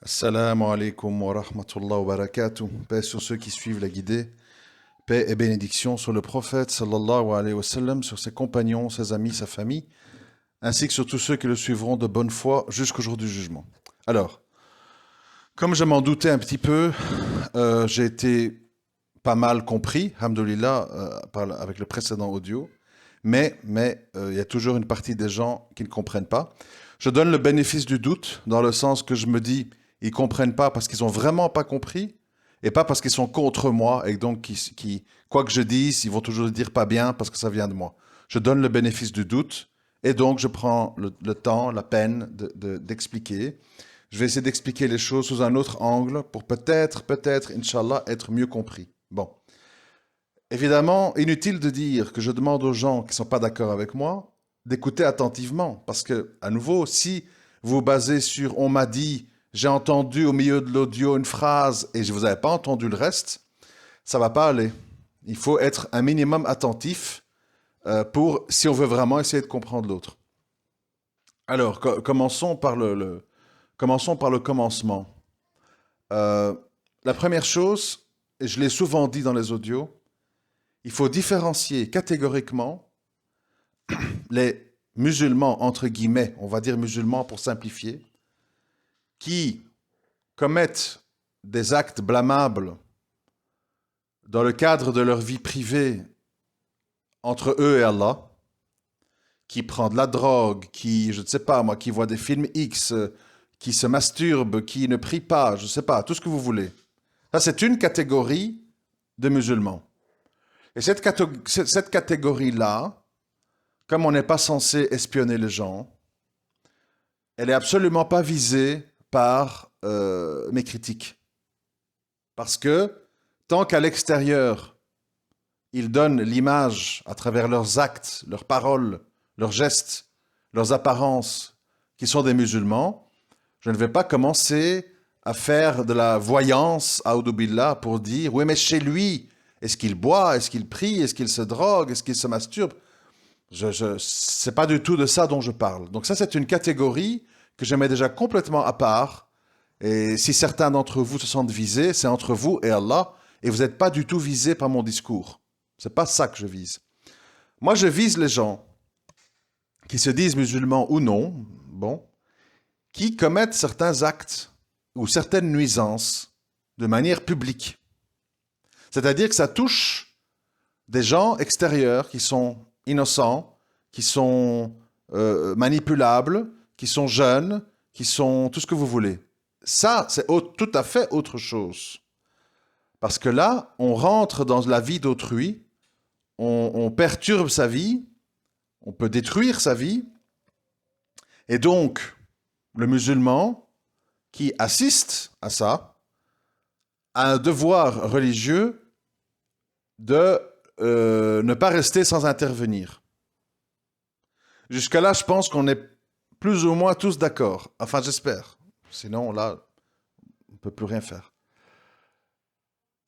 Assalamu alaikum wa rahmatullah wa barakatuh. Paix sur ceux qui suivent la guidée. Paix et bénédiction sur le prophète sallallahu alayhi wa sallam, sur ses compagnons, ses amis, sa famille, ainsi que sur tous ceux qui le suivront de bonne foi jusqu'au jour du jugement. Alors, comme je m'en doutais un petit peu, j'ai été pas mal compris, alhamdoulilah, avec le précédent audio, mais il y a toujours une partie des gens qui ne comprennent pas. Je donne le bénéfice du doute, dans le sens que je me dis, ils ne comprennent pas parce qu'ils n'ont vraiment pas compris, et pas parce qu'ils sont contre moi, et donc quoi que je dise, ils vont toujours dire pas bien parce que ça vient de moi. Je donne le bénéfice du doute, et donc je prends le temps, la peine d'expliquer. Je vais essayer d'expliquer les choses sous un autre angle pour peut-être, Inch'Allah, être mieux compris. Bon. Évidemment, inutile de dire que je demande aux gens qui ne sont pas d'accord avec moi d'écouter attentivement. Parce que, à nouveau, si vous vous basez sur on m'a dit, j'ai entendu au milieu de l'audio une phrase et je ne vous avais pas entendu le reste, ça ne va pas aller. Il faut être un minimum attentif si on veut vraiment essayer de comprendre l'autre. Alors, commençons par le commencement. La première chose, et je l'ai souvent dit dans les audios, il faut différencier catégoriquement les musulmans, entre guillemets, on va dire musulmans pour simplifier, qui commettent des actes blâmables dans le cadre de leur vie privée entre eux et Allah, qui prend de la drogue, qui, je ne sais pas moi, qui voit des films X, qui se masturbe, qui ne prie pas, je ne sais pas, tout ce que vous voulez. Ça, c'est une catégorie de musulmans. Et cette catégorie-là, comme on n'est pas censé espionner les gens, elle n'est absolument pas visée par mes critiques. Parce que tant qu'à l'extérieur, ils donnent l'image à travers leurs actes, leurs paroles, leurs gestes, leurs apparences, qui sont des musulmans, je ne vais pas commencer à faire de la voyance, billah, pour dire, oui, mais chez lui, est-ce qu'il boit, est-ce qu'il prie, est-ce qu'il se drogue, est-ce qu'il se masturbe? C'est pas du tout de ça dont je parle. Donc ça, c'est une catégorie que je mets déjà complètement à part. Et si certains d'entre vous se sentent visés, c'est entre vous et Allah, et vous n'êtes pas du tout visés par mon discours. C'est pas ça que je vise. Moi, je vise les gens qui se disent musulmans ou non, qui commettent certains actes ou certaines nuisances de manière publique. C'est-à-dire que ça touche des gens extérieurs qui sont innocents, qui sont manipulables, qui sont jeunes, qui sont tout ce que vous voulez. Ça, c'est tout à fait autre chose. Parce que là, on rentre dans la vie d'autrui, on perturbe sa vie, on peut détruire sa vie, et donc, le musulman qui assiste à ça a un devoir religieux de ne pas rester sans intervenir. Jusqu'à là, je pense qu'on est plus ou moins tous d'accord. Enfin, j'espère. Sinon, là, on ne peut plus rien faire.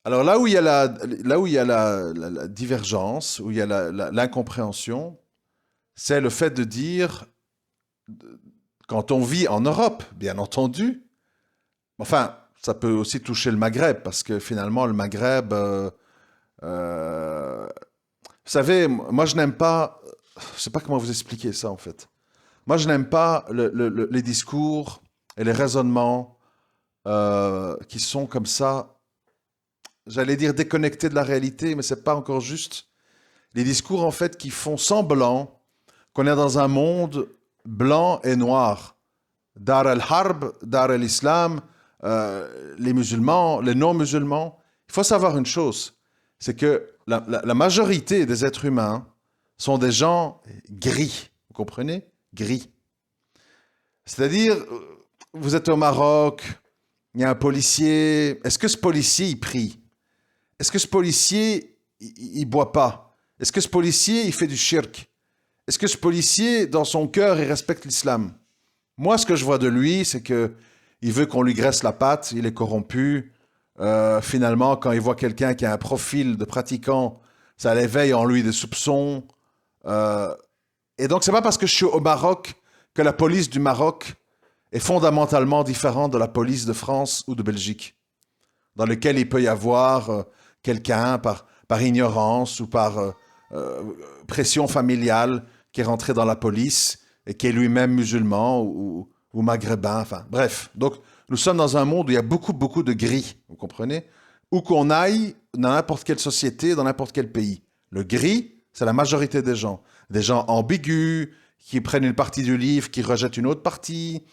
Alors là où il y a la divergence, où il y a l'incompréhension, c'est le fait de dire, quand on vit en Europe, bien entendu, enfin, ça peut aussi toucher le Maghreb, parce que finalement, le Maghreb... vous savez, moi je n'aime pas, je sais pas comment vous expliquer ça en fait. Moi je n'aime pas les discours et les raisonnements qui sont comme ça, j'allais dire déconnectés de la réalité, mais c'est pas encore juste. Les discours en fait qui font semblant qu'on est dans un monde blanc et noir. Dar al-Harb, Dar al-Islam, les musulmans, les non-musulmans. Il faut savoir une chose, c'est que la majorité des êtres humains sont des gens gris. Vous comprenez? Gris. C'est-à-dire, vous êtes au Maroc, il y a un policier. Est-ce que ce policier, il prie? Est-ce que ce policier, il boit pas? Est-ce que ce policier, il fait du shirk? Est-ce que ce policier, dans son cœur, il respecte l'islam? Moi, ce que je vois de lui, c'est que il veut qu'on lui graisse la patte, il est corrompu. Finalement, quand il voit quelqu'un qui a un profil de pratiquant, ça l'éveille en lui des soupçons. Et donc, c'est pas parce que je suis au Maroc que la police du Maroc est fondamentalement différente de la police de France ou de Belgique, dans lequel il peut y avoir quelqu'un par ignorance ou par pression familiale qui est rentré dans la police et qui est lui-même musulman ou maghrébin, enfin bref. Donc nous sommes dans un monde où il y a beaucoup, beaucoup de gris, vous comprenez? Où qu'on aille, dans n'importe quelle société, dans n'importe quel pays. Le gris, c'est la majorité des gens. Des gens ambigus, qui prennent une partie du livre, qui rejettent une autre partie,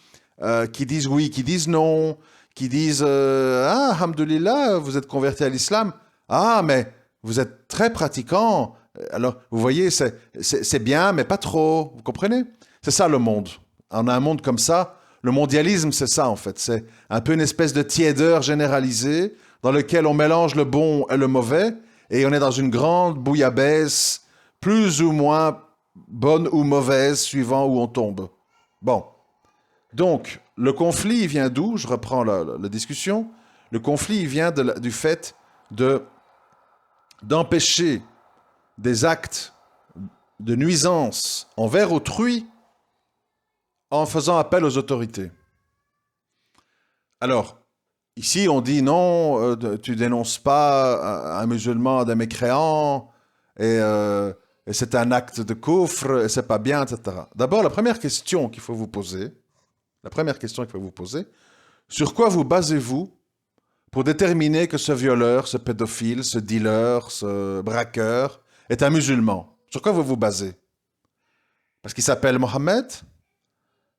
qui disent oui, qui disent non, qui disent ah, alhamdoulilah, vous êtes converti à l'islam. Ah, mais vous êtes très pratiquant. Alors, vous voyez, c'est bien, mais pas trop. Vous comprenez? C'est ça le monde. On a un monde comme ça. Le mondialisme, c'est ça en fait. C'est un peu une espèce de tiédeur généralisée dans lequel on mélange le bon et le mauvais et on est dans une grande bouillabaisse, plus ou moins bonne ou mauvaise, suivant où on tombe. Bon. Donc, le conflit vient d'où? Je reprends la discussion. Le conflit vient du fait d'empêcher des actes de nuisance envers autrui en faisant appel aux autorités. Alors, ici, on dit non, tu dénonces pas un musulman d'un mécréant, et c'est un acte de coufre, et c'est pas bien, etc. D'abord, la première question qu'il faut vous poser, sur quoi vous basez-vous pour déterminer que ce violeur, ce pédophile, ce dealer, ce braqueur est un musulman? Sur quoi vous vous basez? Parce qu'il s'appelle Mohammed?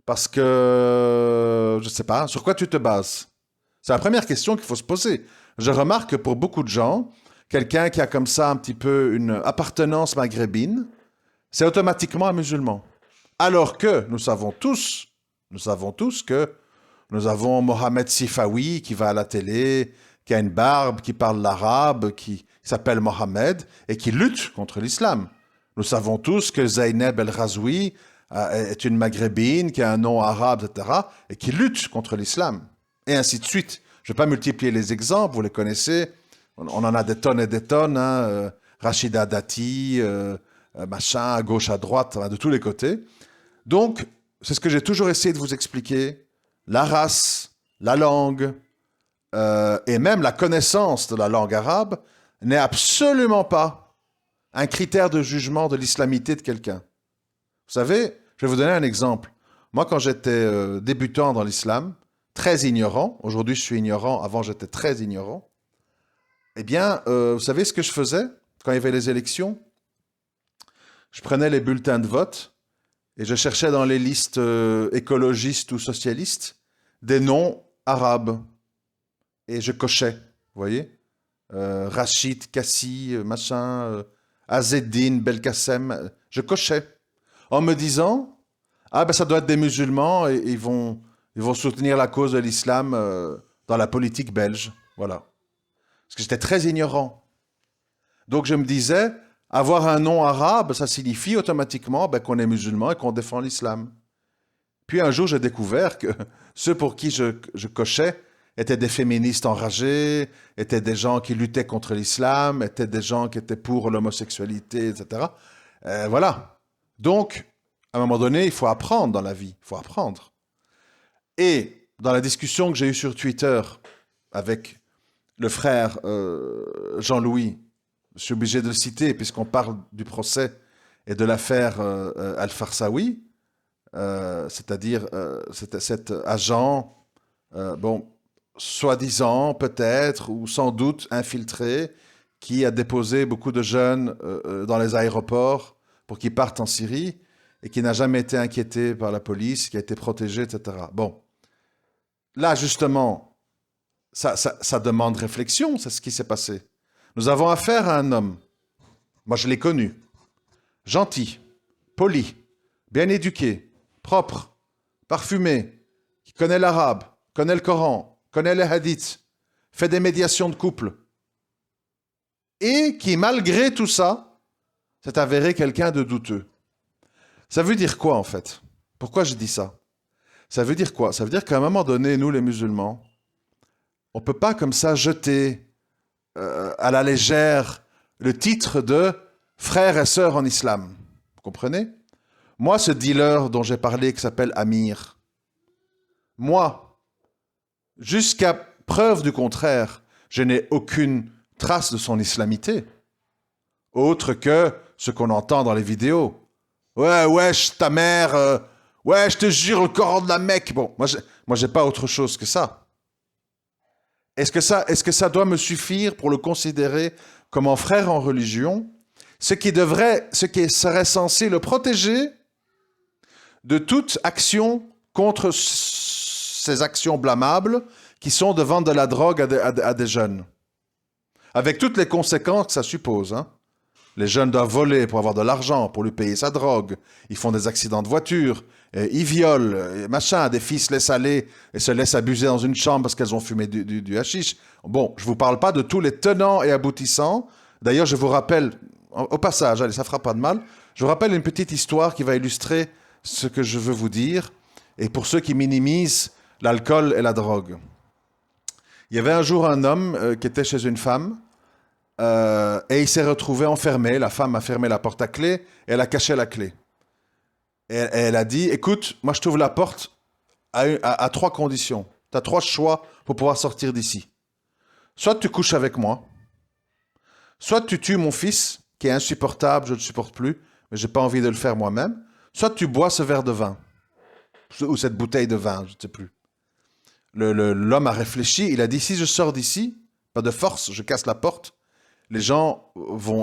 Parce que, je ne sais pas, sur quoi tu te bases? C'est la première question qu'il faut se poser. Je remarque que pour beaucoup de gens, quelqu'un qui a comme ça un petit peu une appartenance maghrébine, c'est automatiquement un musulman. Alors que nous savons tous que nous avons Mohamed Sifawi qui va à la télé, qui a une barbe, qui parle l'arabe, qui s'appelle Mohamed et qui lutte contre l'islam. Nous savons tous que Zainab El-Razoui est une maghrébine qui a un nom arabe, etc., et qui lutte contre l'islam. Et ainsi de suite. Je ne vais pas multiplier les exemples, vous les connaissez. On en a des tonnes et des tonnes. Hein, Rachida Dati, machin, à gauche, à droite, de tous les côtés. Donc, c'est ce que j'ai toujours essayé de vous expliquer. La race, la langue, et même la connaissance de la langue arabe n'est absolument pas un critère de jugement de l'islamité de quelqu'un. Vous savez, je vais vous donner un exemple. Moi, quand j'étais débutant dans l'islam, très ignorant, aujourd'hui je suis ignorant, avant j'étais très ignorant, eh bien, vous savez ce que je faisais quand il y avait les élections? Je prenais les bulletins de vote et je cherchais dans les listes écologistes ou socialistes des noms arabes. Et je cochais, vous voyez? Rachid, Kassi, machin, Azeddine, Belkacem, je cochais. En me disant, ah ben ça doit être des musulmans et ils vont soutenir la cause de l'islam dans la politique belge. Voilà. Parce que j'étais très ignorant. Donc je me disais, avoir un nom arabe, ça signifie automatiquement qu'on est musulman et qu'on défend l'islam. Puis un jour, j'ai découvert que ceux pour qui je cochais étaient des féministes enragés, étaient des gens qui luttaient contre l'islam, étaient des gens qui étaient pour l'homosexualité, etc. Voilà. Donc, à un moment donné, il faut apprendre dans la vie. Il faut apprendre. Et dans la discussion que j'ai eue sur Twitter avec le frère Jean-Louis, je suis obligé de le citer puisqu'on parle du procès et de l'affaire Al-Farsawi, c'est-à-dire cet agent, soi-disant peut-être ou sans doute infiltré, qui a déposé beaucoup de jeunes dans les aéroports pour qu'ils partent en Syrie et qui n'a jamais été inquiété par la police, qui a été protégé, etc. Bon, là justement, ça demande réflexion, c'est ce qui s'est passé. Nous avons affaire à un homme, moi je l'ai connu, gentil, poli, bien éduqué, propre, parfumé, qui connaît l'arabe, connaît le Coran, connaît les hadiths, fait des médiations de couple, et qui, malgré tout ça, s'est avéré quelqu'un de douteux. Ça veut dire quoi, en fait? Pourquoi je dis ça? Ça veut dire quoi? Ça veut dire qu'à un moment donné, nous, les musulmans, on ne peut pas comme ça jeter à la légère le titre de frères et sœurs en islam. Vous comprenez? Moi, ce dealer dont j'ai parlé, qui s'appelle Amir, Moi, jusqu'à preuve du contraire, je n'ai aucune trace de son islamité, autre que ce qu'on entend dans les vidéos. Ouais, wesh, ta mère, ouais, je te jure, le Coran de la Mecque. Bon, moi, j'ai pas autre chose que ça. Est-ce que ça doit me suffire pour le considérer comme un frère en religion, ce qui serait censé le protéger de toute action contre ces actions blâmables qui sont de vendre de la drogue à des jeunes. Avec toutes les conséquences que ça suppose. Hein. Les jeunes doivent voler pour avoir de l'argent, pour lui payer sa drogue. Ils font des accidents de voiture, ils violent, machin. Des filles se laissent aller et se laissent abuser dans une chambre parce qu'elles ont fumé du hashish. Bon, je ne vous parle pas de tous les tenants et aboutissants. D'ailleurs, je vous rappelle, au passage, allez, ça ne fera pas de mal, je vous rappelle une petite histoire qui va illustrer ce que je veux vous dire, et pour ceux qui minimisent l'alcool et la drogue. Il y avait un jour un homme qui était chez une femme, et il s'est retrouvé enfermé. La femme a fermé la porte à clé, et elle a caché la clé. Et elle a dit, écoute, moi je t'ouvre la porte à 3 conditions. Tu as 3 choix pour pouvoir sortir d'ici. Soit tu couches avec moi, soit tu tues mon fils, qui est insupportable, je ne le supporte plus, mais je n'ai pas envie de le faire moi-même, soit tu bois ce verre de vin, ou cette bouteille de vin, je ne sais plus. L'homme a réfléchi, il a dit, si je sors d'ici, pas de force, je casse la porte, les gens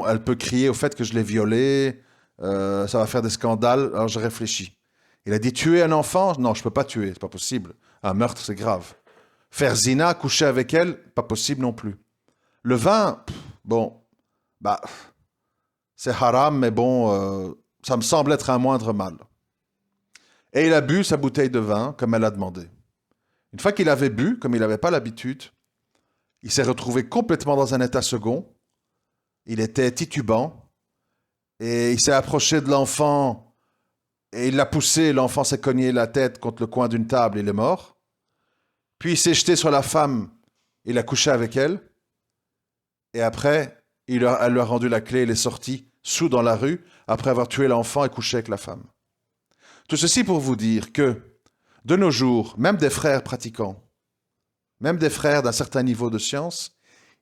elle peut crier au fait que je l'ai violée, ça va faire des scandales, alors je réfléchis. Il a dit, tuer un enfant? Non, je ne peux pas tuer, c'est pas possible. Un meurtre, c'est grave. Faire zina, coucher avec elle? Pas possible non plus. Le vin, bon, bah, c'est haram, mais bon, ça me semble être un moindre mal. Et il a bu sa bouteille de vin, comme elle a demandé. Une fois qu'il avait bu, comme il n'avait pas l'habitude, il s'est retrouvé complètement dans un état second. Il était titubant. Et il s'est approché de l'enfant et il l'a poussé. L'enfant s'est cogné la tête contre le coin d'une table, il est mort. Puis il s'est jeté sur la femme, il a couché avec elle. Et après, elle lui a rendu la clé, il est sorti sous dans la rue après avoir tué l'enfant et couché avec la femme. Tout ceci pour vous dire que, de nos jours, même des frères pratiquants, même des frères d'un certain niveau de science,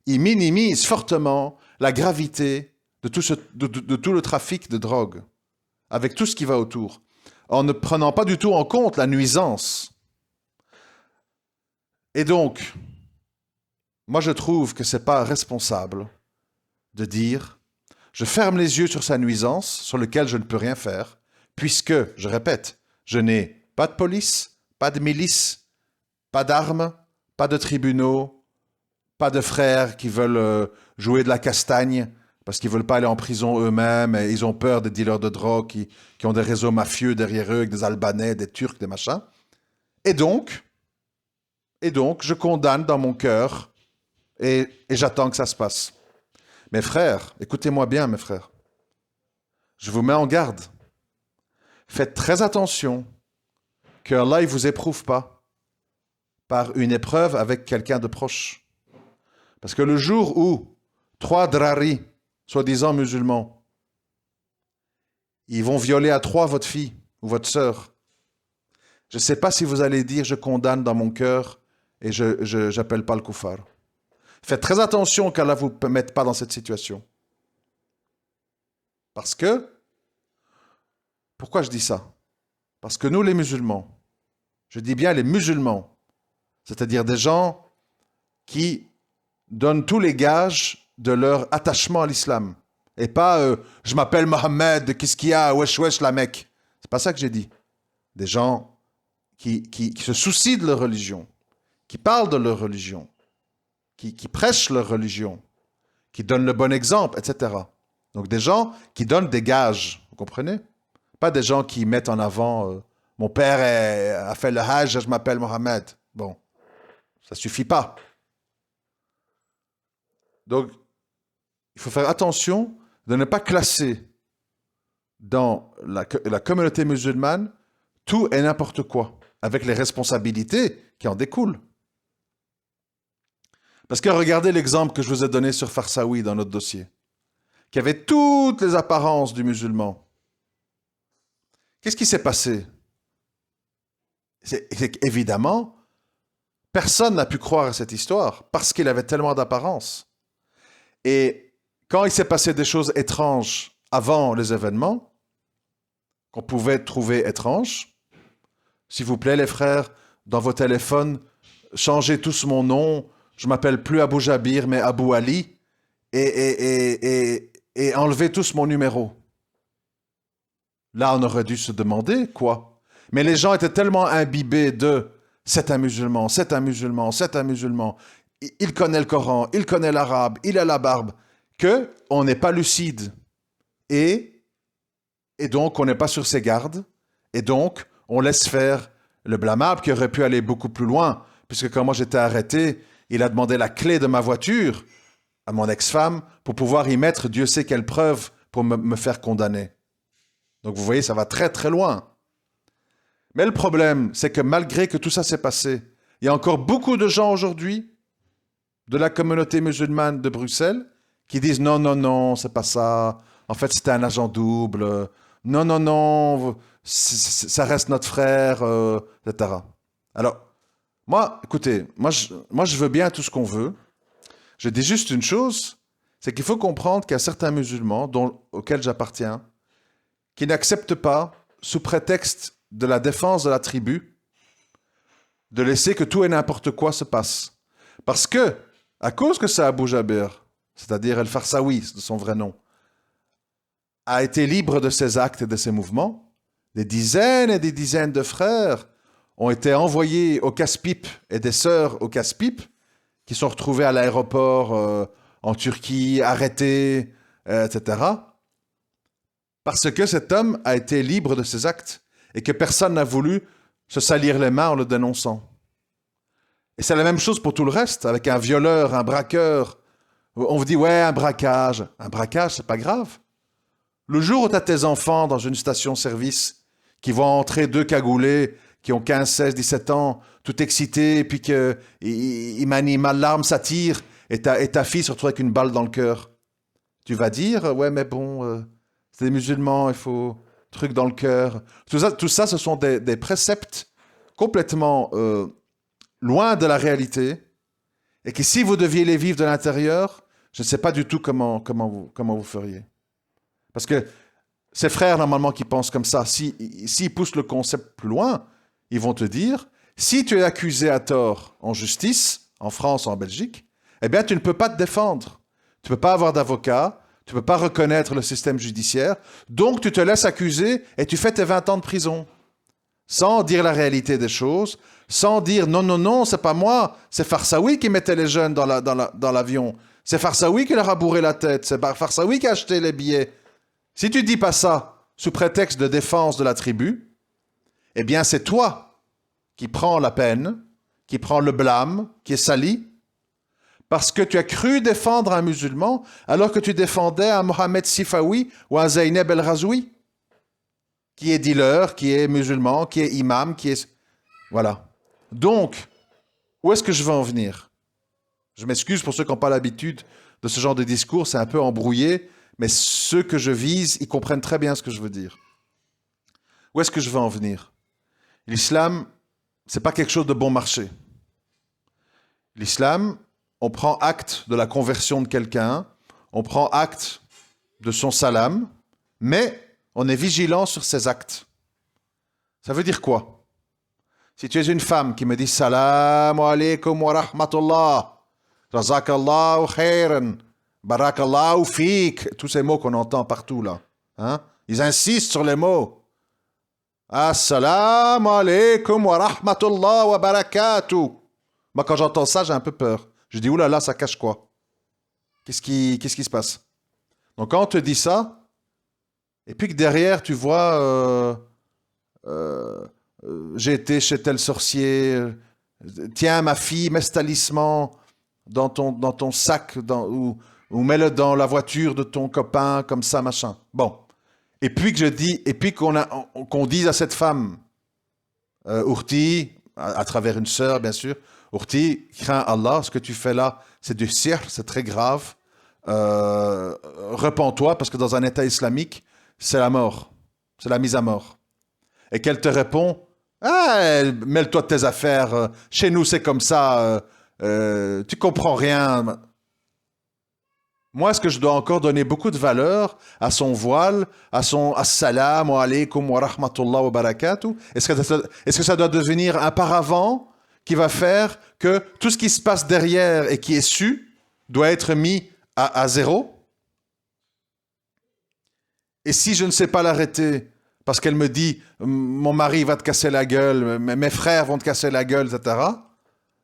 ils minimisent fortement la gravité de tout le trafic de drogue, avec tout ce qui va autour, en ne prenant pas du tout en compte la nuisance. Et donc, moi je trouve que ce n'est pas responsable de dire « je ferme les yeux sur sa nuisance, sur lequel je ne peux rien faire, puisque, je répète, je n'ai pas de police, pas de milice, pas d'armes, pas de tribunaux, pas de frères qui veulent jouer de la castagne parce qu'ils ne veulent pas aller en prison eux-mêmes et ils ont peur des dealers de drogue qui ont des réseaux mafieux derrière eux avec des Albanais, des Turcs, des machins. Et donc, je condamne dans mon cœur et j'attends que ça se passe. Mes frères, écoutez-moi bien, mes frères. Je vous mets en garde. Faites très attention que Allah ne vous éprouve pas par une épreuve avec quelqu'un de proche. Parce que le jour où 3 drari, soi-disant musulmans, ils vont violer à 3 votre fille ou votre sœur, je ne sais pas si vous allez dire « je condamne dans mon cœur et je n'appelle pas le koufar ». Faites très attention qu'Allah ne vous mette pas dans cette situation. Parce que, pourquoi je dis ça? Parce que nous les musulmans, je dis bien les musulmans, c'est-à-dire des gens qui donnent tous les gages de leur attachement à l'islam. Et pas je m'appelle Mohammed, qu'est-ce qu'il y a, wesh wesh la Mecque. C'est pas ça que j'ai dit. Des gens qui se soucient de leur religion, qui parlent de leur religion, qui prêchent leur religion, qui donnent le bon exemple, etc. Donc des gens qui donnent des gages, vous comprenez? Pas des gens qui mettent en avant mon père a fait le hajj, je m'appelle Mohammed. Bon, ça suffit pas. Donc, il faut faire attention de ne pas classer dans la communauté musulmane tout et n'importe quoi, avec les responsabilités qui en découlent. Parce que regardez l'exemple que je vous ai donné sur Farsaoui dans notre dossier, qui avait toutes les apparences du musulman. Qu'est-ce qui s'est passé? c'est qu'évidemment, personne n'a pu croire à cette histoire parce qu'il avait tellement d'apparence. Et quand il s'est passé des choses étranges avant les événements, qu'on pouvait trouver étranges, s'il vous plaît les frères, dans vos téléphones, changez tous mon nom, je m'appelle plus Abou Jabir mais Abou Ali, et enlevez tous mon numéro. Là, on aurait dû se demander quoi. Mais les gens étaient tellement imbibés de c'est un musulman, c'est un musulman, c'est un musulman, il connaît le Coran, il connaît l'arabe, il a la barbe, que on n'est pas lucide. Et donc, on n'est pas sur ses gardes. Et donc, on laisse faire le blâmable qui aurait pu aller beaucoup plus loin. Puisque quand moi j'étais arrêté, il a demandé la clé de ma voiture à mon ex-femme pour pouvoir y mettre Dieu sait quelle preuve pour me faire condamner. Donc vous voyez, ça va très très loin. Mais le problème, c'est que malgré que tout ça s'est passé, il y a encore beaucoup de gens aujourd'hui de la communauté musulmane de Bruxelles qui disent non, non, non, c'est pas ça. En fait, c'était un agent double. Non, non, non, ça reste notre frère, etc. Alors, moi, écoutez, moi je veux bien tout ce qu'on veut. Je dis juste une chose, c'est qu'il faut comprendre qu'il y a certains musulmans auxquels j'appartiens qui n'acceptent pas, sous prétexte de la défense de la tribu, de laisser que tout et n'importe quoi se passe. Parce que, à cause que c'est Abou Jabir, c'est-à-dire El Farsaoui, de son vrai nom, a été libre de ses actes et de ses mouvements, des dizaines et des dizaines de frères ont été envoyés au casse-pipe et des sœurs au casse-pipe qui sont retrouvés à l'aéroport en Turquie, arrêtés, etc. Parce que cet homme a été libre de ses actes et que personne n'a voulu se salir les mains en le dénonçant. Et c'est la même chose pour tout le reste, avec un violeur, un braqueur. On vous dit, ouais, un braquage. Un braquage, c'est pas grave. Le jour où tu as tes enfants dans une station-service qui vont entrer deux cagoulés, qui ont 15, 16, 17 ans, tout excités, et puis qu'ils manient mal l'arme, ça tire, et ta fille se retrouve avec une balle dans le cœur. Tu vas dire, ouais, mais bon, c'est des musulmans, il faut truc dans le cœur. Tout ça, ce sont des préceptes complètement loin de la réalité, et que si vous deviez les vivre de l'intérieur, je ne sais pas du tout comment vous feriez. Parce que ces frères, normalement, qui pensent comme ça, s'ils poussent le concept plus loin, ils vont te dire, si tu es accusé à tort en justice, en France, en Belgique, eh bien, tu ne peux pas te défendre. Tu ne peux pas avoir d'avocat, tu ne peux pas reconnaître le système judiciaire, donc tu te laisses accuser et tu fais tes 20 ans de prison. Sans dire la réalité des choses, sans dire non, non, non, c'est pas moi, c'est Farsaoui qui mettait les jeunes dans l'avion, c'est Farsaoui qui leur a bourré la tête, c'est Farsaoui qui a acheté les billets. Si tu dis pas ça sous prétexte de défense de la tribu, eh bien c'est toi qui prends la peine, qui prends le blâme, qui est sali, parce que tu as cru défendre un musulman alors que tu défendais un Mohamed Sifawi ou un Zainab El Razoui, qui est dealer, qui est musulman, qui est imam, qui est... Voilà. Donc, où est-ce que je veux en venir? Je m'excuse pour ceux qui n'ont pas l'habitude de ce genre de discours, c'est un peu embrouillé, mais ceux que je vise, ils comprennent très bien ce que je veux dire. Où est-ce que je veux en venir? L'islam, c'est pas quelque chose de bon marché. L'islam, on prend acte de la conversion de quelqu'un, on prend acte de son salam, mais on est vigilant sur ses actes. Ça veut dire quoi? Si tu es une femme qui me dit Salam alaikum wa rahmatullah, Jazakallahu khairan, Barakallahu fik, tous ces mots qu'on entend partout là. Hein? Ils insistent sur les mots. Assalamu alaikum wa rahmatullah wa barakatuh. Moi, quand j'entends ça, j'ai un peu peur. Je dis, oulala, ça cache quoi? Qu'est-ce qui se passe? Donc, quand on te dit ça, et puis que derrière, tu vois, j'ai été chez tel sorcier, tiens, ma fille, mets ce talisman dans ton sac, ou mets-le dans la voiture de ton copain, comme ça, machin. Bon. Et puis que je dis, et puis qu'on dise à cette femme, Ourti, à travers une sœur, bien sûr, Ourti, crains Allah, ce que tu fais là, c'est du sihr, c'est très grave. Repens-toi, parce que dans un État islamique, c'est la mort, c'est la mise à mort. Et qu'elle te répond, Ah, mêle-toi de tes affaires. Chez nous, c'est comme ça. Tu comprends rien. Moi, est-ce que je dois encore donner beaucoup de valeur à son voile, à son assalamu alaikum wa rahmatullah wa barakatuh? Est-ce que ça doit devenir un paravent qui va faire que tout ce qui se passe derrière et qui est su doit être mis à zéro? Et si je ne sais pas l'arrêter, parce qu'elle me dit mon mari va te casser la gueule, mes frères vont te casser la gueule, etc.,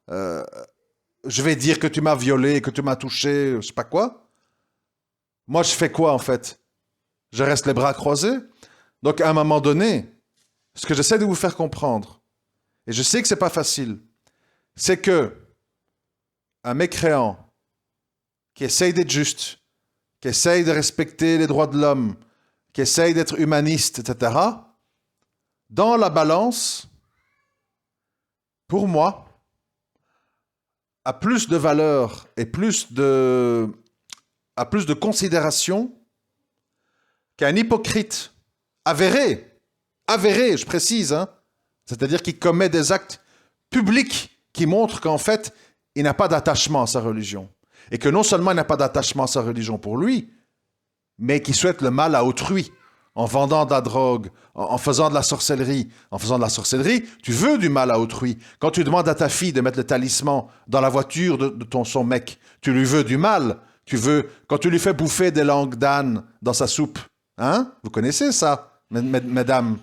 je vais dire que tu m'as violé, que tu m'as touché, je sais pas quoi. Moi, je fais quoi en fait? Je reste les bras croisés? Donc, à un moment donné, ce que j'essaie de vous faire comprendre, et je sais que c'est pas facile, c'est que un mécréant qui essaye d'être juste, qui essaye de respecter les droits de l'homme, qui essaye d'être humaniste, etc., dans la balance, pour moi, a plus de valeur et a plus de considération qu'un hypocrite avéré, je précise, hein, c'est-à-dire qui commet des actes publics qui montrent qu'en fait, il n'a pas d'attachement à sa religion. Et que non seulement il n'a pas d'attachement à sa religion pour lui, mais qui souhaite le mal à autrui, en vendant de la drogue, en faisant de la sorcellerie. En faisant de la sorcellerie, tu veux du mal à autrui. Quand tu demandes à ta fille de mettre le talisman dans la voiture de son mec, tu lui veux du mal. Quand tu lui fais bouffer des langues d'âne dans sa soupe, hein? Vous connaissez ça, mesdames?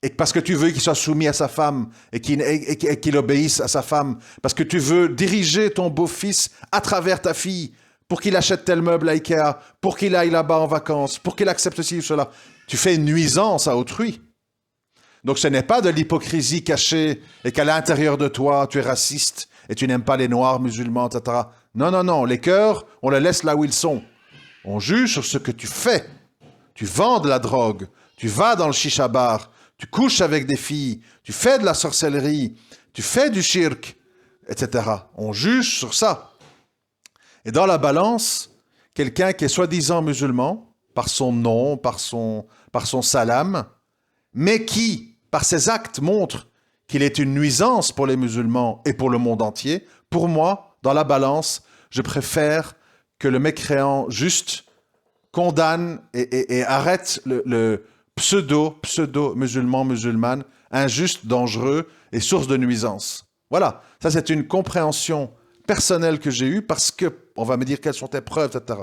Et parce que tu veux qu'il soit soumis à sa femme et qu'il obéisse à sa femme, parce que tu veux diriger ton beau-fils à travers ta fille pour qu'il achète tel meuble à Ikea, pour qu'il aille là-bas en vacances, pour qu'il accepte ceci ou cela. Tu fais une nuisance à autrui. Donc ce n'est pas de l'hypocrisie cachée et qu'à l'intérieur de toi, tu es raciste et tu n'aimes pas les noirs, musulmans, etc. Non, non, non. Les cœurs, on les laisse là où ils sont. On juge sur ce que tu fais. Tu vends de la drogue, tu vas dans le chicha bar, tu couches avec des filles, tu fais de la sorcellerie, tu fais du shirk, etc. On juge sur ça. Et dans la balance, quelqu'un qui est soi-disant musulman, par son nom, par son salam, mais qui, par ses actes, montre qu'il est une nuisance pour les musulmans et pour le monde entier, pour moi, dans la balance, je préfère que le mécréant juste condamne et arrête le pseudo-musulman, musulmane, injuste, dangereux et source de nuisance. Voilà, ça c'est une compréhension personnelle que j'ai eue parce que, on va me dire quelles sont tes preuves, etc.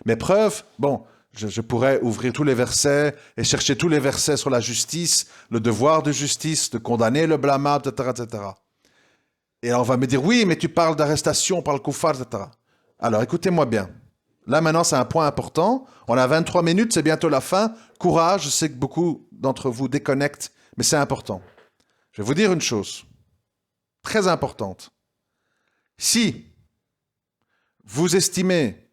Mes preuves, bon, je pourrais ouvrir tous les versets et chercher tous les versets sur la justice, le devoir de justice, de condamner le blâmable, etc., etc. Et on va me dire, oui, mais tu parles d'arrestation par le koufar, etc. Alors, écoutez-moi bien. Là, maintenant, c'est un point important. On a 23 minutes, c'est bientôt la fin. Courage, je sais que beaucoup d'entre vous déconnectent, mais c'est important. Je vais vous dire une chose, très importante. Si vous estimez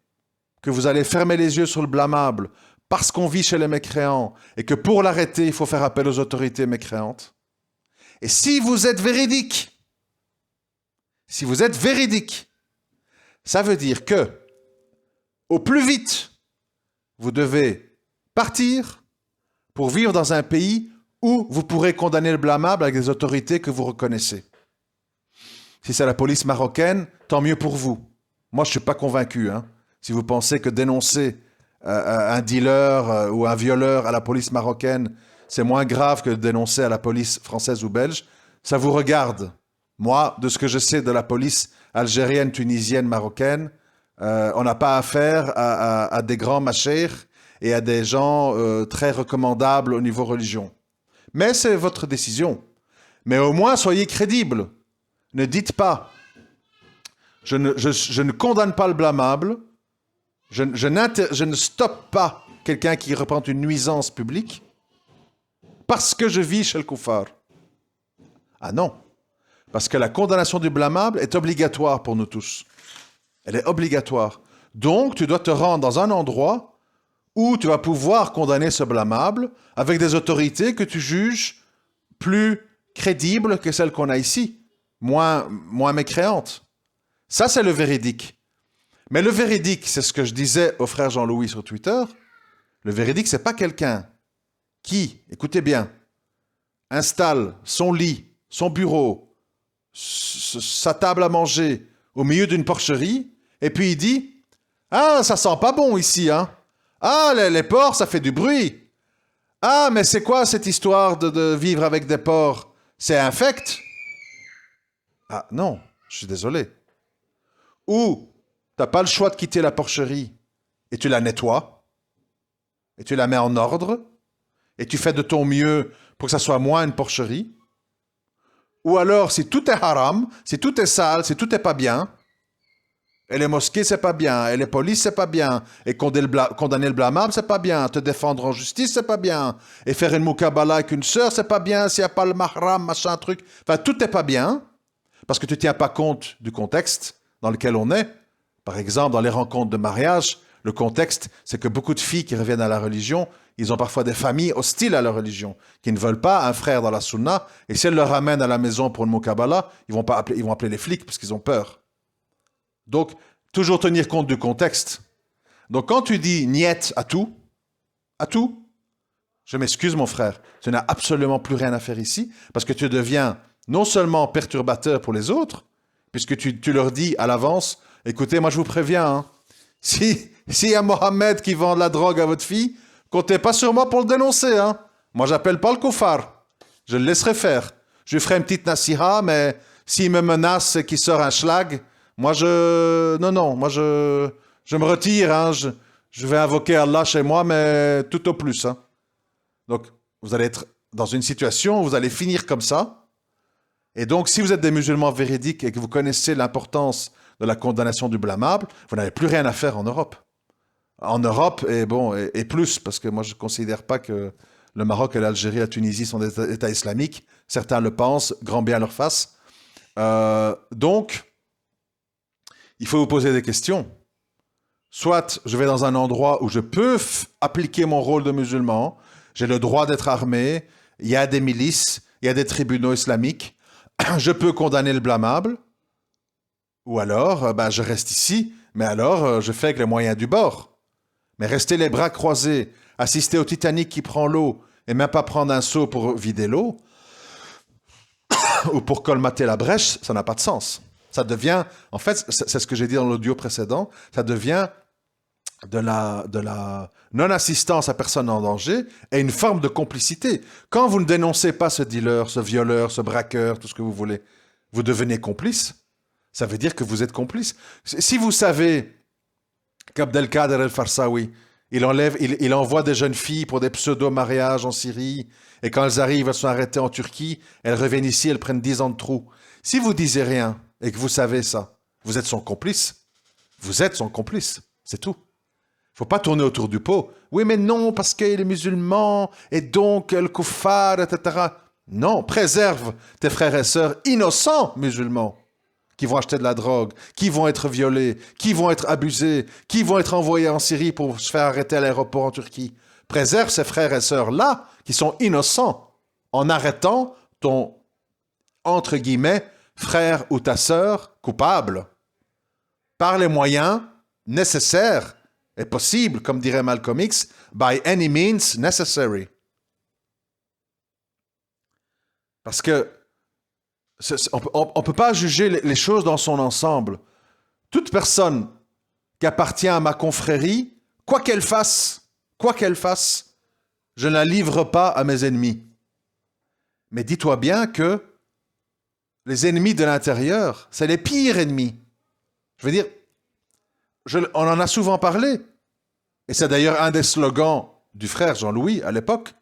que vous allez fermer les yeux sur le blâmable parce qu'on vit chez les mécréants et que pour l'arrêter, il faut faire appel aux autorités mécréantes, et si vous êtes véridique, ça veut dire que au plus vite, vous devez partir pour vivre dans un pays où vous pourrez condamner le blâmable avec des autorités que vous reconnaissez. Si c'est la police marocaine, tant mieux pour vous. Moi, je ne suis pas convaincu. Hein. Si vous pensez que dénoncer un dealer ou un violeur à la police marocaine, c'est moins grave que de dénoncer à la police française ou belge, ça vous regarde. Moi, de ce que je sais de la police algérienne, tunisienne, marocaine, on n'a pas affaire à des grands machers et à des gens très recommandables au niveau religion. Mais c'est votre décision. Mais au moins, soyez crédibles. Ne dites pas, je ne condamne pas le blâmable, je ne stoppe pas quelqu'un qui représente une nuisance publique parce que je vis chez le koufar. Ah non, parce que la condamnation du blâmable est obligatoire pour nous tous. Elle est obligatoire. Donc, tu dois te rendre dans un endroit où tu vas pouvoir condamner ce blâmable avec des autorités que tu juges plus crédibles que celles qu'on a ici, moins mécréantes. Ça, c'est le véridique. Mais le véridique, c'est ce que je disais au frère Jean-Louis sur Twitter, le véridique, c'est pas quelqu'un qui, écoutez bien, installe son lit, son bureau, sa table à manger au milieu d'une porcherie, et puis il dit « Ah, ça sent pas bon ici, hein? Ah, les porcs, ça fait du bruit. Ah, mais c'est quoi cette histoire de vivre avec des porcs? C'est infect? » Ah non, je suis désolé. Ou t'as pas le choix de quitter la porcherie et tu la nettoies, et tu la mets en ordre, et tu fais de ton mieux pour que ça soit moins une porcherie. Ou alors, si tout est haram, si tout est sale, si tout est pas bien, et les mosquées, c'est pas bien, et les polices, c'est pas bien, et condamner le blâmable, c'est pas bien, te défendre en justice, c'est pas bien, et faire une moukabala avec une sœur, c'est pas bien, s'il n'y a pas le mahram, machin, truc. Enfin, tout est pas bien, parce que tu tiens pas compte du contexte dans lequel on est. Par exemple, dans les rencontres de mariage, le contexte, c'est que beaucoup de filles qui reviennent à la religion, ils ont parfois des familles hostiles à la religion, qui ne veulent pas un frère dans la sunna, et si elles le ramènent à la maison pour une moukabala, ils vont appeler les flics parce qu'ils ont peur. Donc, toujours tenir compte du contexte. Donc, quand tu dis niet à tout, je m'excuse mon frère, tu n'as absolument plus rien à faire ici, parce que tu deviens non seulement perturbateur pour les autres, puisque tu leur dis à l'avance, écoutez, moi je vous préviens, hein, s'il y a Mohamed qui vend de la drogue à votre fille, comptez pas sur moi pour le dénoncer. Hein. Moi, j'appelle pas le koufar. Je le laisserai faire. Je lui ferai une petite nasiha, mais s'il me menace et qu'il sort un schlag, moi, je me retire. Hein. Je vais invoquer Allah chez moi, mais tout au plus. Hein. Donc, vous allez être dans une situation où vous allez finir comme ça. Et donc, si vous êtes des musulmans véridiques et que vous connaissez l'importance de la condamnation du blâmable, vous n'avez plus rien à faire en Europe. En Europe, et plus, parce que moi je ne considère pas que le Maroc et l'Algérie et la Tunisie sont des États islamiques. Certains le pensent, grand bien leur face. Donc, il faut vous poser des questions. Soit je vais dans un endroit où je peux appliquer mon rôle de musulman, j'ai le droit d'être armé, il y a des milices, il y a des tribunaux islamiques, je peux condamner le blâmable, ou alors je reste ici, mais alors je fais avec les moyens du bord. Mais rester les bras croisés, assister au Titanic qui prend l'eau et même pas prendre un seau pour vider l'eau ou pour colmater la brèche, ça n'a pas de sens. Ça devient, en fait, c'est ce que j'ai dit dans l'audio précédent, ça devient de la non-assistance à personne en danger et une forme de complicité. Quand vous ne dénoncez pas ce dealer, ce violeur, ce braqueur, tout ce que vous voulez, vous devenez complice. Ça veut dire que vous êtes complice. Si vous savez qu'Abdelkader El-Farsaoui, il envoie des jeunes filles pour des pseudo-mariages en Syrie, et quand elles arrivent, elles sont arrêtées en Turquie, elles reviennent ici, elles prennent 10 ans de trou. Si vous disiez rien, et que vous savez ça, vous êtes son complice. Vous êtes son complice, c'est tout. Il ne faut pas tourner autour du pot. Oui, mais non, parce qu'il est musulman, et donc le kuffar, etc. Non, préserve tes frères et sœurs innocents musulmans, qui vont acheter de la drogue, qui vont être violés, qui vont être abusés, qui vont être envoyés en Syrie pour se faire arrêter à l'aéroport en Turquie. Préserve ces frères et sœurs-là, qui sont innocents, en arrêtant ton, entre guillemets, frère ou ta sœur coupable, par les moyens nécessaires et possibles, comme dirait Malcolm X, by any means necessary. Parce que on ne peut pas juger les choses dans son ensemble. Toute personne qui appartient à ma confrérie, quoi qu'elle fasse, je ne la livre pas à mes ennemis. Mais dis-toi bien que les ennemis de l'intérieur, c'est les pires ennemis. Je veux dire, on en a souvent parlé, et c'est d'ailleurs un des slogans du frère Jean-Louis à l'époque.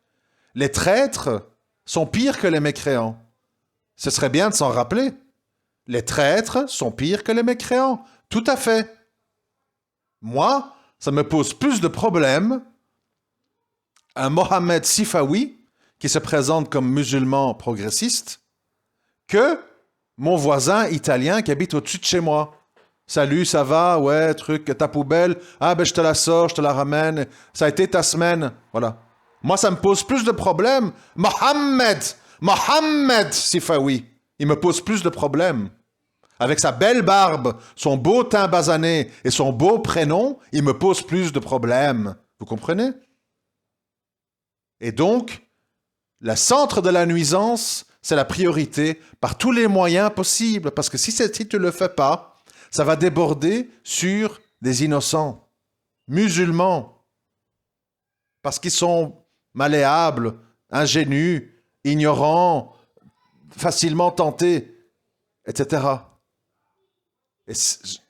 Les traîtres sont pires que les mécréants. Ce serait bien de s'en rappeler. Les traîtres sont pires que les mécréants. Tout à fait. Moi, ça me pose plus de problèmes un Mohamed Sifawi qui se présente comme musulman progressiste que mon voisin italien qui habite au-dessus de chez moi. Salut, ça va? Ouais, truc, ta poubelle. Ah ben je te la sors, je te la ramène. Ça a été ta semaine. Voilà. Moi, ça me pose plus de problèmes. Mohamed Sifawi, il me pose plus de problèmes. Avec sa belle barbe, son beau teint basané et son beau prénom, il me pose plus de problèmes. Vous comprenez? Et donc, Le centre de la nuisance, c'est la priorité par tous les moyens possibles. Parce que si tu ne le fais pas, ça va déborder sur des innocents, musulmans, parce qu'ils sont malléables, ingénus, ignorants, facilement tentés, etc. Et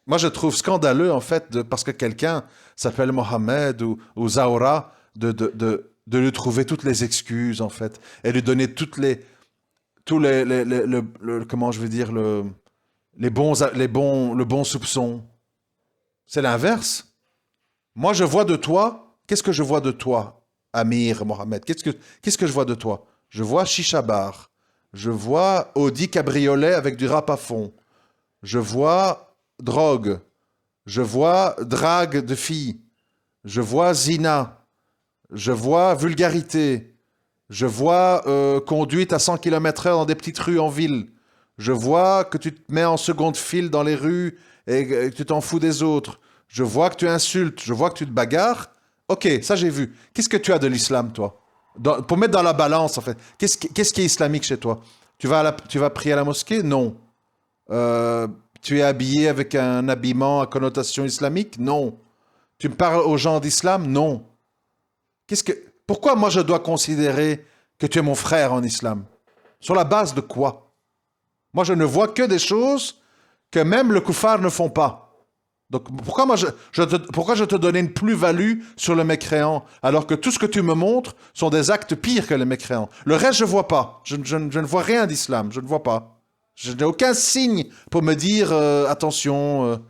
moi, je trouve scandaleux, en fait, parce que quelqu'un s'appelle Mohamed ou Zahra, de lui trouver toutes les excuses, en fait, et lui donner comment je veux dire, le bon soupçon. C'est l'inverse. Moi, je vois de toi, qu'est-ce que je vois de toi, Amir Mohamed? Qu'est-ce que je vois de toi? Je vois Shisha Bar. Je vois Audi Cabriolet avec du rap à fond. Je vois drogue. Je vois drague de filles. Je vois zina. Je vois vulgarité. Je vois conduite à 100 km/h dans des petites rues en ville. Je vois que tu te mets en seconde file dans les rues et que tu t'en fous des autres. Je vois que tu insultes. Je vois que tu te bagarres. Ok, ça j'ai vu. Qu'est-ce que tu as de l'islam, toi? Pour mettre dans la balance, en fait. Qu'est-ce qui est islamique chez toi? Tu vas prier à la mosquée? Non. Tu es habillé avec un habillement à connotation islamique? Non. Tu me parles aux gens d'islam? Non. Pourquoi moi je dois considérer que tu es mon frère en islam? Sur la base de quoi? Moi je ne vois que des choses que même le kuffar ne font pas. Donc pourquoi je te donnais une plus-value sur le mécréant alors que tout ce que tu me montres sont des actes pires que les mécréants? Le reste je ne vois pas. Je ne vois rien d'islam. Je ne vois pas. Je n'ai aucun signe pour me dire attention,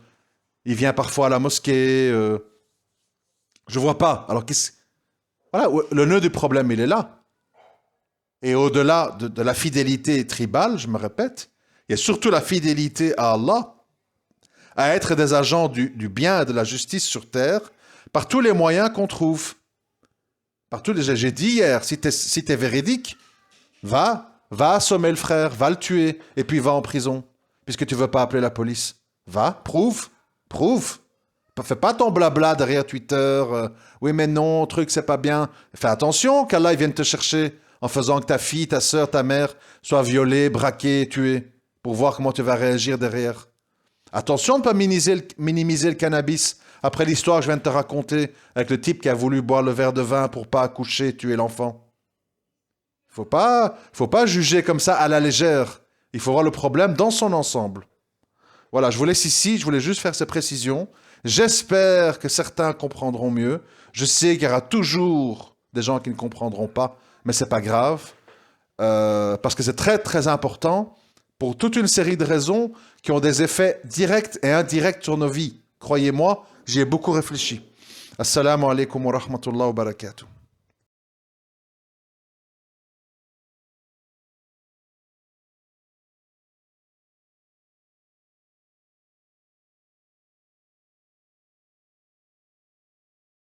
il vient parfois à la mosquée. Je vois pas. Alors voilà, le nœud du problème il est là. Et au-delà de la fidélité tribale, je me répète, il y a surtout la fidélité à Allah, à être des agents du bien et de la justice sur terre par tous les moyens qu'on trouve. J'ai dit hier, si t'es véridique, va assommer le frère, va le tuer, et puis va en prison, puisque tu veux pas appeler la police. Va, prouve. Fais pas ton blabla derrière Twitter. Oui, mais non, truc, c'est pas bien. Fais attention qu'Allah il vienne te chercher en faisant que ta fille, ta sœur, ta mère soient violées, braquées, tuées, pour voir comment tu vas réagir derrière. Attention de ne pas minimiser le cannabis. Après l'histoire que je viens de te raconter avec le type qui a voulu boire le verre de vin pour pas accoucher et tuer l'enfant. Faut pas juger comme ça à la légère. Il faut voir le problème dans son ensemble. Voilà, je vous laisse ici. Je voulais juste faire ces précisions. J'espère que certains comprendront mieux. Je sais qu'il y aura toujours des gens qui ne comprendront pas, mais c'est pas grave. Parce que c'est très très important pour toute une série de raisons qui ont des effets directs et indirects sur nos vies. Croyez-moi, j'y ai beaucoup réfléchi. Assalamu alaikum wa rahmatullahi wa barakatuh.